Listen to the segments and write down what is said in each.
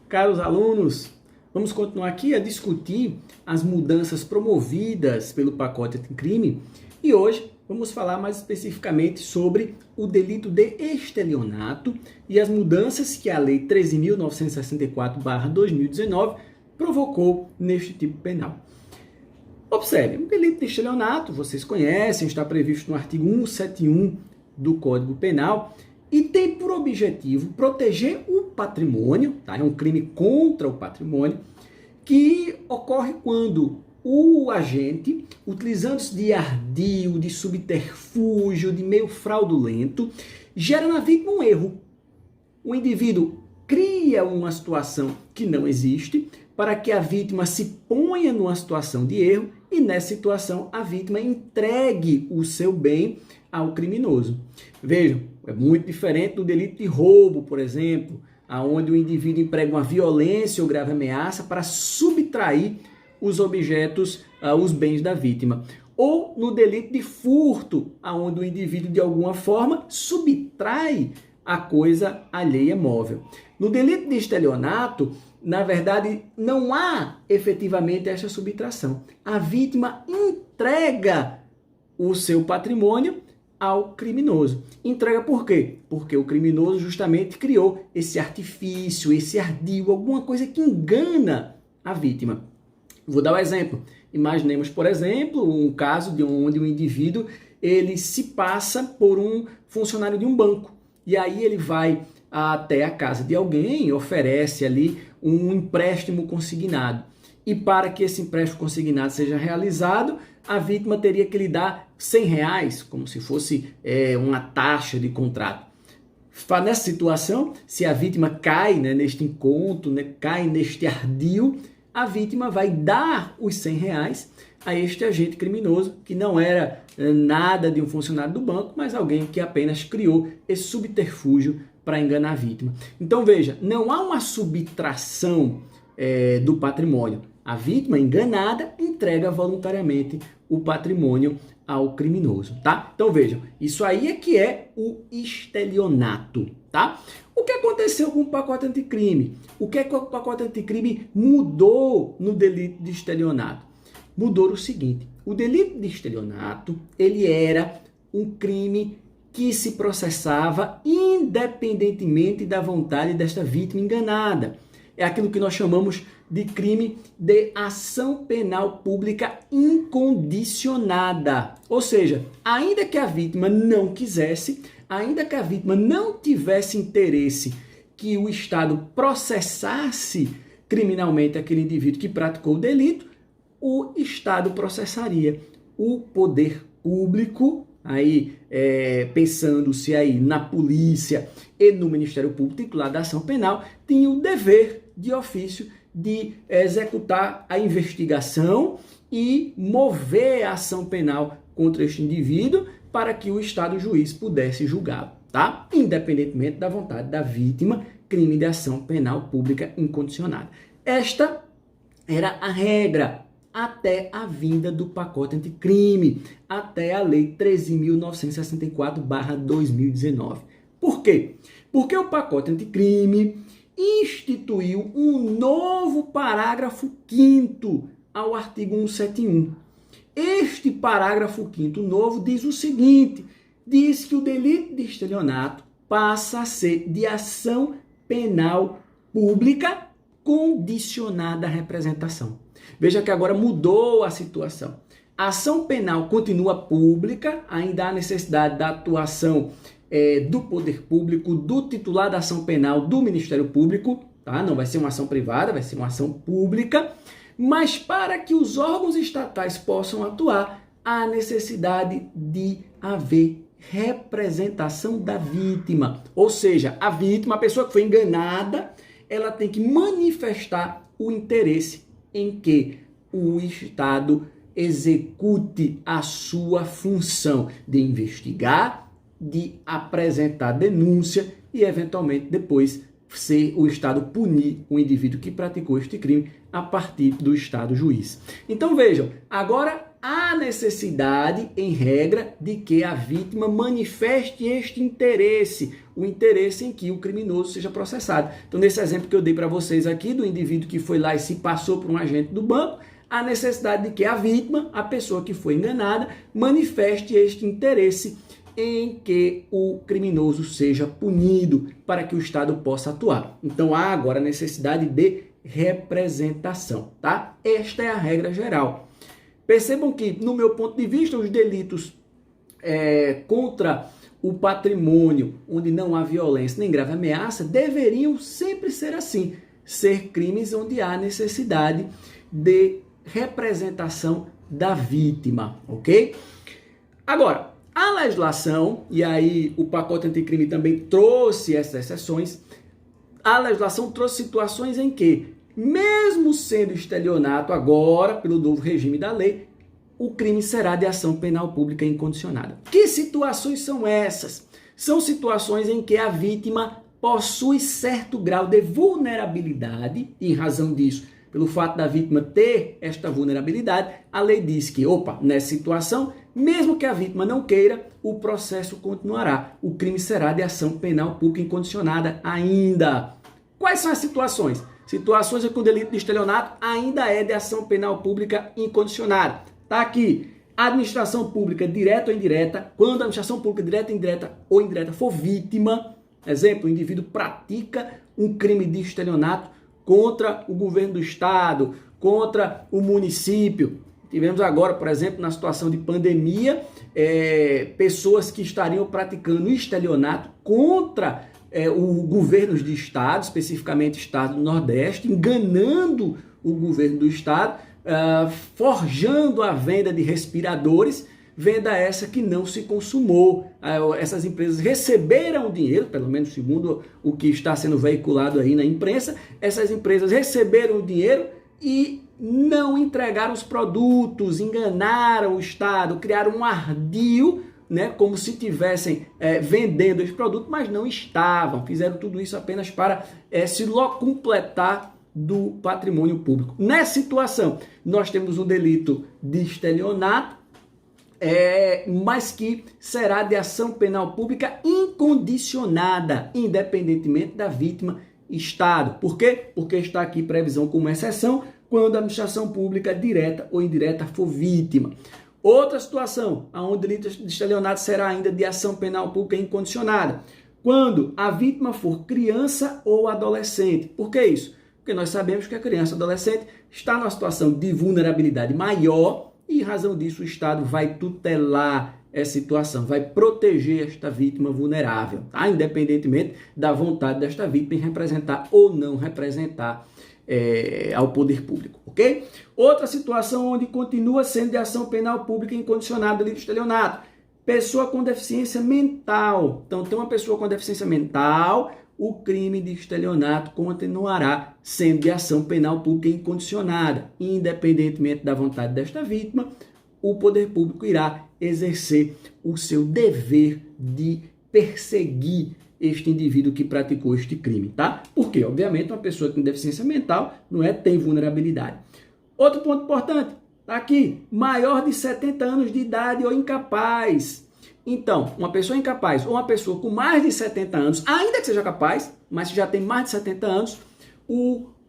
Caros alunos, vamos continuar aqui a discutir as mudanças promovidas pelo pacote anticrime e hoje vamos falar mais especificamente sobre o delito de estelionato e as mudanças que a Lei 13.964/2019 provocou neste tipo penal. Observe, o delito de estelionato, vocês conhecem, está previsto no artigo 171 do Código Penal e tem por objetivo proteger o patrimônio, tá? É um crime contra o patrimônio, que ocorre quando o agente, utilizando-se de ardil, de subterfúgio, de meio fraudulento, gera na vítima um erro. O indivíduo cria uma situação que não existe para que a vítima se ponha numa situação de erro e, nessa situação, a vítima entregue o seu bem ao criminoso. Vejam, é muito diferente do delito de roubo, por exemplo, onde o indivíduo emprega uma violência ou grave ameaça para subtrair os objetos, os bens da vítima. Ou no delito de furto, onde o indivíduo, de alguma forma, subtrai a coisa alheia móvel. No delito de estelionato, na verdade, não há efetivamente essa subtração. A vítima entrega o seu patrimônio ao criminoso. Entrega por quê? Porque o criminoso justamente criou esse artifício, esse ardil, alguma coisa que engana a vítima. Vou dar um exemplo. Imaginemos, por exemplo, um caso de onde um indivíduo ele se passa por um funcionário de um banco. E aí ele vai até a casa de alguém e oferece ali um empréstimo consignado. E para que esse empréstimo consignado seja realizado, a vítima teria que lhe dar R$100, como se fosse uma taxa de contrato. Nessa situação, se a vítima cai, neste encontro, cai neste ardil, a vítima vai dar os R$100 a este agente criminoso, que não era nada de um funcionário do banco, mas alguém que apenas criou esse subterfúgio para enganar a vítima. Então veja, não há uma subtração do patrimônio. A vítima enganada entrega voluntariamente o patrimônio ao criminoso, tá? Então vejam, isso aí é que é o estelionato, tá? O que aconteceu com o pacote anticrime? O que é que o pacote anticrime mudou no delito de estelionato? Mudou o seguinte, o delito de estelionato, ele era um crime que se processava independentemente da vontade desta vítima enganada. É aquilo que nós chamamos de crime de ação penal pública incondicionada. Ou seja, ainda que a vítima não quisesse, ainda que a vítima não tivesse interesse que o Estado processasse criminalmente aquele indivíduo que praticou o delito, o Estado processaria. O poder público, aí pensando-se aí na polícia e no Ministério Público titular da ação penal, tinha o dever de ofício de executar a investigação e mover a ação penal contra este indivíduo para que o Estado juiz pudesse julgá-lo, tá? Independentemente da vontade da vítima, crime de ação penal pública incondicionada. Esta era a regra até a vinda do pacote anticrime, até a Lei 13.964/2019. Por quê? Porque o pacote anticrime instituiu um novo parágrafo 5º ao artigo 171. Este parágrafo 5º novo diz o seguinte, diz que o delito de estelionato passa a ser de ação penal pública condicionada à representação. Veja que agora mudou a situação. A ação penal continua pública, ainda há necessidade da atuação do poder público, do titular da ação penal, do Ministério Público, tá? Não vai ser uma ação privada, vai ser uma ação pública, mas para que os órgãos estatais possam atuar, há necessidade de haver representação da vítima. Ou seja, a vítima, a pessoa que foi enganada, ela tem que manifestar o interesse em que o Estado execute a sua função de investigar, de apresentar denúncia e, eventualmente, depois o Estado punir o indivíduo que praticou este crime a partir do Estado juiz. Então, vejam, agora há necessidade, em regra, de que a vítima manifeste este interesse, o interesse em que o criminoso seja processado. Então, nesse exemplo que eu dei para vocês aqui, do indivíduo que foi lá e se passou por um agente do banco, há necessidade de que a vítima, a pessoa que foi enganada, manifeste este interesse em que o criminoso seja punido para que o Estado possa atuar. Então, há agora necessidade de representação, tá? Esta é a regra geral. Percebam que, no meu ponto de vista, os delitos contra o patrimônio, onde não há violência nem grave ameaça, deveriam sempre ser assim, ser crimes onde há necessidade de representação da vítima, ok? Agora, a legislação, e aí o pacote anticrime também trouxe essas exceções, a legislação trouxe situações em que, mesmo sendo estelionato agora, pelo novo regime da lei, o crime será de ação penal pública incondicionada. Que situações são essas? São situações em que a vítima possui certo grau de vulnerabilidade, e em razão disso, pelo fato da vítima ter esta vulnerabilidade, a lei diz que, nessa situação, mesmo que a vítima não queira, o processo continuará. O crime será de ação penal pública incondicionada ainda. Quais são as situações? Situações em que o delito de estelionato ainda é de ação penal pública incondicionada. Está aqui. Administração pública direta ou indireta. Quando a administração pública direta, indireta ou indireta for vítima, exemplo, o indivíduo pratica um crime de estelionato contra o governo do estado, contra o município. Tivemos agora, por exemplo, na situação de pandemia, pessoas que estariam praticando estelionato contra o governo de estado, especificamente estado do Nordeste, enganando o governo do estado, forjando a venda de respiradores, venda essa que não se consumou. Essas empresas receberam dinheiro, pelo menos segundo o que está sendo veiculado aí na imprensa, essas empresas receberam o dinheiro e não entregaram os produtos, enganaram o Estado, criaram um ardil, né, como se estivessem vendendo esse produto, mas não estavam. Fizeram tudo isso apenas para se completar do patrimônio público. Nessa situação, nós temos um delito de estelionato, mas que será de ação penal pública incondicionada, independentemente da vítima Estado. Por quê? Porque está aqui previsão como exceção quando a administração pública direta ou indireta for vítima. Outra situação, onde o delito de estelionato será ainda de ação penal pública incondicionada, quando a vítima for criança ou adolescente. Por que isso? Porque nós sabemos que a criança ou adolescente está numa situação de vulnerabilidade maior e, em razão disso, o Estado vai tutelar essa situação, vai proteger esta vítima vulnerável, tá? Independentemente da vontade desta vítima em representar ou não representar ao poder público, ok? Outra situação onde continua sendo de ação penal pública incondicionada delito de estelionato, pessoa com deficiência mental. Então, tem uma pessoa com deficiência mental, o crime de estelionato continuará sendo de ação penal pública incondicionada. Independentemente da vontade desta vítima, o poder público irá exercer o seu dever de perseguir este indivíduo que praticou este crime, tá? Porque, obviamente, uma pessoa com deficiência mental tem vulnerabilidade. Outro ponto importante, tá aqui, maior de 70 anos de idade ou incapaz. Então, uma pessoa incapaz ou uma pessoa com mais de 70 anos, ainda que seja capaz, mas já tem mais de 70 anos,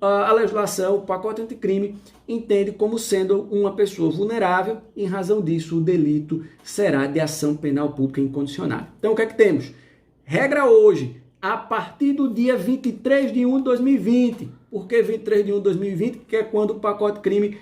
a legislação, o pacote anticrime, entende como sendo uma pessoa vulnerável. Em razão disso, o delito será de ação penal pública incondicionada. Então, o que é que temos? Regra hoje, a partir do dia 23 de 1 de 2020. Por que 23 de 1 de 2020? Porque é quando o pacote crime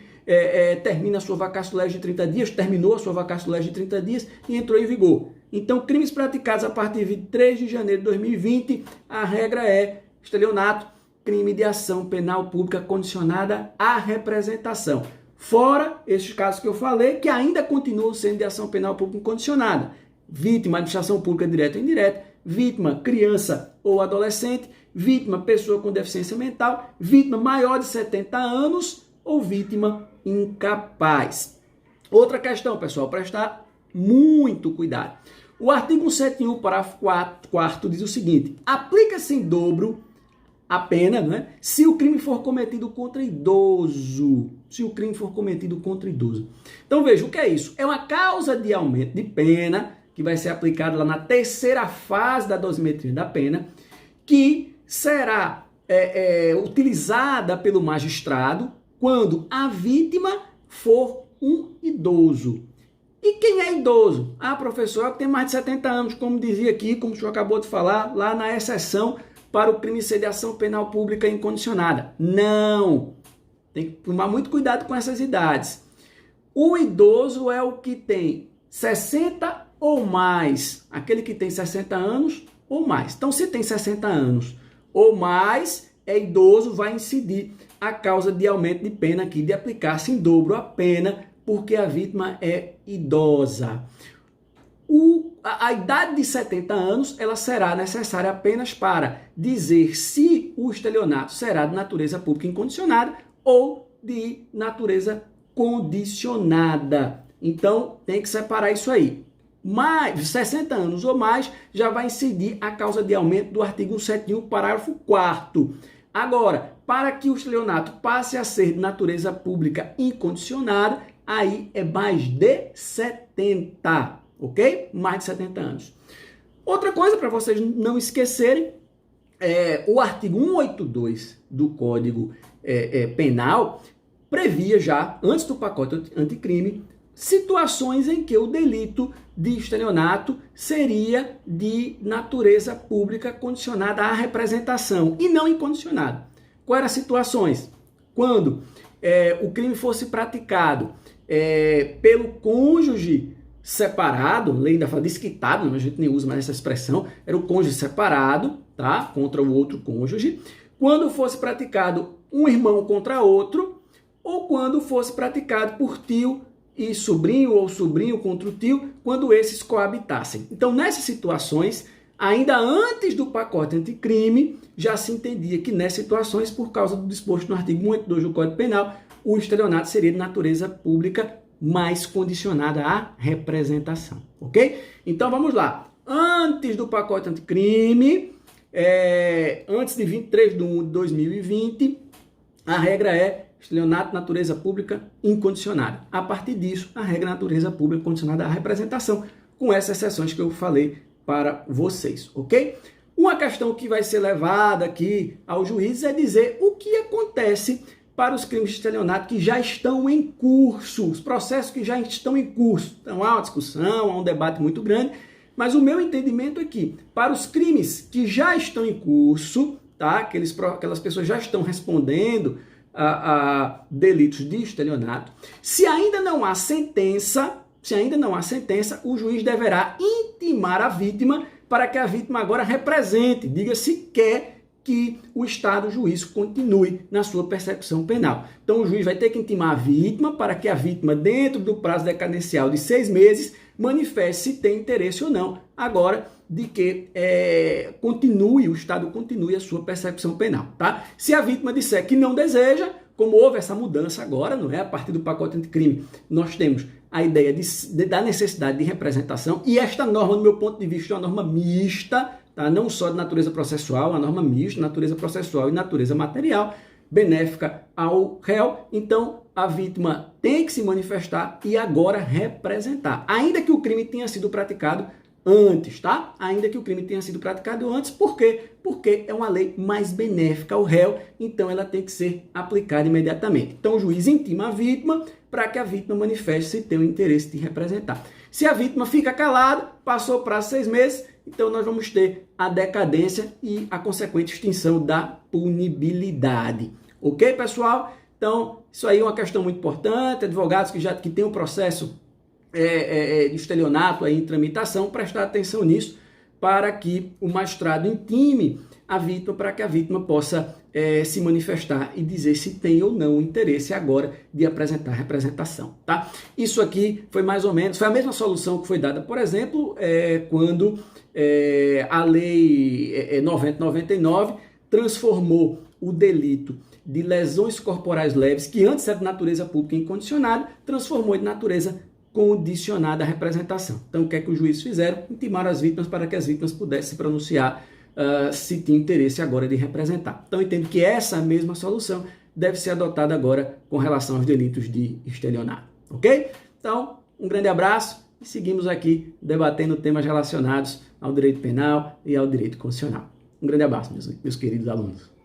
termina a sua vacatio legis de 30 dias, terminou a sua vacatio legis de 30 dias e entrou em vigor. Então, crimes praticados a partir de 23 de janeiro de 2020, a regra é estelionato, crime de ação penal pública condicionada à representação. Fora esses casos que eu falei, que ainda continuam sendo de ação penal pública condicionada. Vítima, administração pública direta ou indireta, vítima, criança ou adolescente, vítima, pessoa com deficiência mental, vítima maior de 70 anos ou vítima incapaz. Outra questão, pessoal, prestar muito cuidado. O artigo 171, parágrafo 4º, diz o seguinte: aplica-se em dobro a pena, né, se o crime for cometido contra idoso. Se o crime for cometido contra idoso. Então veja, o que é isso? É uma causa de aumento de pena que vai ser aplicada lá na terceira fase da dosimetria da pena, que será utilizada pelo magistrado quando a vítima for um idoso. E quem é idoso? Ah, professor, tem mais de 70 anos, como dizia aqui, como o senhor acabou de falar, lá na exceção para o crime de sediação penal pública incondicionada. Não! Tem que tomar muito cuidado com essas idades. O idoso é o que tem 60 ou mais. Aquele que tem 60 anos ou mais. Então, se tem 60 anos ou mais, é idoso, vai incidir a causa de aumento de pena aqui, de aplicar-se em dobro a pena, porque a vítima é idosa. A idade de 70 anos ela será necessária apenas para dizer se o estelionato será de natureza pública incondicionada ou de natureza condicionada. Então, tem que separar isso aí. Mais 60 anos ou mais já vai incidir a causa de aumento do artigo 171, parágrafo 4º. Agora, para que o estelionato passe a ser de natureza pública incondicionada, aí é mais de 70, ok? Mais de 70 anos. Outra coisa para vocês não esquecerem, o artigo 182 do Código Penal previa já, antes do pacote anticrime, situações em que o delito de estelionato seria de natureza pública condicionada à representação e não incondicionada. Quais eram as situações? Quando o crime fosse praticado pelo cônjuge separado, lei ainda fala desquitado, a gente nem usa mais essa expressão, era o cônjuge separado, tá? Contra o outro cônjuge. Quando fosse praticado um irmão contra outro, ou quando fosse praticado por tio e sobrinho, ou sobrinho contra o tio, quando esses coabitassem. Então, nessas situações, ainda antes do pacote anticrime, já se entendia que nessas situações, por causa do disposto no artigo 182 do Código Penal, o estelionato seria de natureza pública mais condicionada à representação, ok? Então, vamos lá. Antes do pacote anticrime, antes de 23 de 1 de 2020, a regra é estelionato natureza pública incondicionada. A partir disso, a regra é natureza pública condicionada à representação, com essas exceções que eu falei para vocês, ok? Uma questão que vai ser levada aqui ao juiz é dizer o que acontece para os crimes de estelionato que já estão em curso, os processos que já estão em curso. Então, há uma discussão, há um debate muito grande, mas o meu entendimento é que, para os crimes que já estão em curso, tá? Aquelas pessoas já estão respondendo a delitos de estelionato, se ainda não há sentença, o juiz deverá intimar a vítima para que a vítima agora represente, diga se quer que o Estado, o juiz, continue na sua persecução penal. Então, o juiz vai ter que intimar a vítima para que a vítima, dentro do prazo decadencial de 6 meses, manifeste se tem interesse ou não, agora, de que o Estado continue a sua persecução penal, tá? Se a vítima disser que não deseja, como houve essa mudança agora, não é? A partir do pacote anticrime, nós temos a ideia da necessidade de representação, e esta norma, do meu ponto de vista, é uma norma mista, tá? Não só de natureza processual, uma norma mista, natureza processual e natureza material, benéfica ao réu. Então, a vítima tem que se manifestar e agora representar, ainda que o crime tenha sido praticado antes, tá? Ainda que o crime tenha sido praticado antes, por quê? Porque é uma lei mais benéfica ao réu, então ela tem que ser aplicada imediatamente. Então o juiz intima a vítima para que a vítima manifeste se tem o interesse de representar. Se a vítima fica calada, passou o prazo 6 meses, então nós vamos ter a decadência e a consequente extinção da punibilidade. Ok, pessoal? Então, isso aí é uma questão muito importante. Advogados que têm um processo de estelionato aí em tramitação, prestar atenção nisso para que o magistrado intime a vítima para que a vítima possa se manifestar e dizer se tem ou não interesse agora de apresentar representação, tá? Isso aqui foi mais ou menos, foi a mesma solução que foi dada, por exemplo, quando a lei 9099 transformou o delito de lesões corporais leves, que antes era de natureza pública incondicionada, transformou de natureza condicionada à representação. Então, o que é que os juízes fizeram? Intimaram as vítimas para que as vítimas pudessem se pronunciar se tinha interesse agora de representar. Então, entendo que essa mesma solução deve ser adotada agora com relação aos delitos de estelionato, ok? Então, um grande abraço e seguimos aqui debatendo temas relacionados ao direito penal e ao direito constitucional. Um grande abraço, meus queridos alunos.